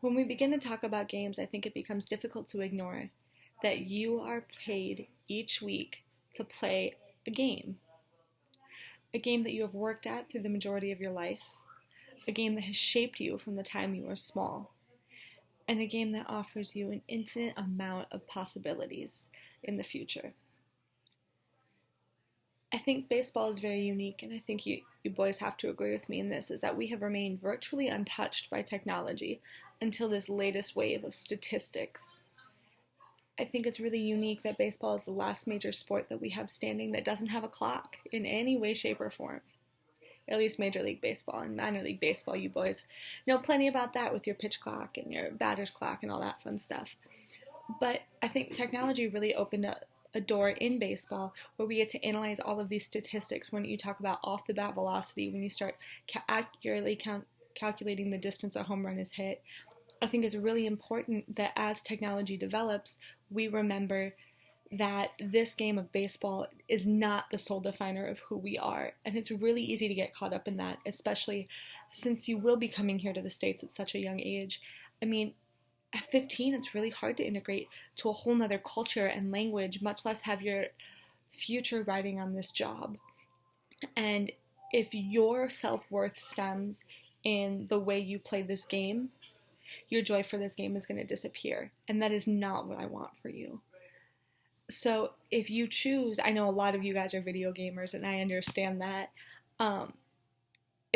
When we begin to talk about games, I think it becomes difficult to ignore that you are paid each week to play a game that you have worked at through the majority of your life, a game that has shaped you from the time you were small, and a game that offers you an infinite amount of possibilities in the future. I think baseball is very unique, and I think you boys have to agree with me in this, is that we have remained virtually untouched by technology until this latest wave of statistics. I think it's really unique that baseball is the last major sport that we have standing that doesn't have a clock in any way, shape, or form. At least Major League Baseball. And minor league baseball, you boys know plenty about that with your pitch clock and your batter's clock and all that fun stuff. But I think technology really opened up a door in baseball where we get to analyze all of these statistics when you talk about off-the-bat velocity, when you start accurately calculating the distance a home run is hit. I think it's really important that as technology develops, we remember that this game of baseball is not the sole definer of who we are. And it's really easy to get caught up in that, especially since you will be coming here to the States at such a young age. I mean, at 15, it's really hard to integrate to a whole nother culture and language, much less have your future riding on this job. And if your self-worth stems in the way you play this game, your joy for this game is going to disappear. And that is not what I want for you. So if you choose, I know a lot of you guys are video gamers, and I understand that.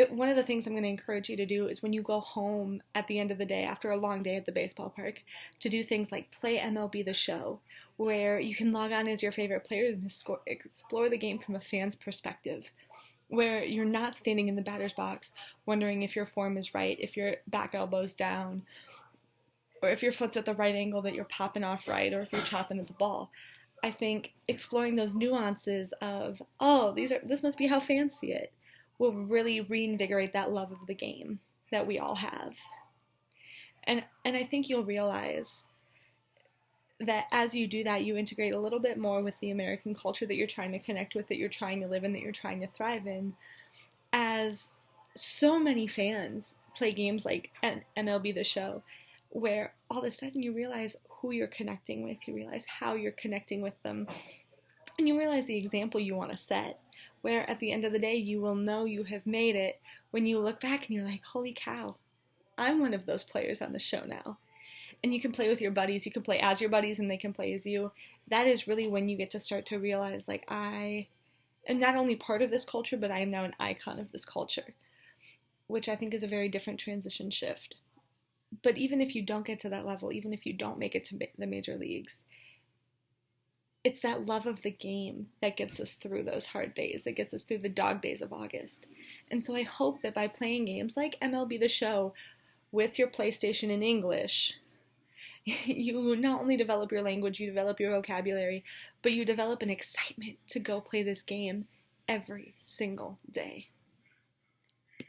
One of the things I'm going to encourage you to do is when you go home at the end of the day, after a long day at the baseball park, to do things like play MLB The Show, where you can log on as your favorite players and explore the game from a fan's perspective, where you're not standing in the batter's box wondering if your form is right, if your back elbow's down, or if your foot's at the right angle that you're popping off right, or if you're chopping at the ball. I think exploring those nuances of, this must be how fans see it, will really reinvigorate that love of the game that we all have. And I think you'll realize that as you do that, you integrate a little bit more with the American culture that you're trying to connect with, that you're trying to live in, that you're trying to thrive in. As so many fans play games like MLB The Show, where all of a sudden you realize who you're connecting with, you realize how you're connecting with them, and you realize the example you want to set, where at the end of the day you will know you have made it when you look back and you're like, holy cow, I'm one of those players on the show now. And you can play with your buddies, you can play as your buddies and they can play as you. That is really when you get to start to realize, like, I am not only part of this culture, but I am now an icon of this culture, which I think is a very different transition shift. But even if you don't get to that level, even if you don't make it to the major leagues, it's that love of the game that gets us through those hard days, that gets us through the dog days of August. And so I hope that by playing games like MLB The Show with your PlayStation in English, you not only develop your language, you develop your vocabulary, but you develop an excitement to go play this game every single day.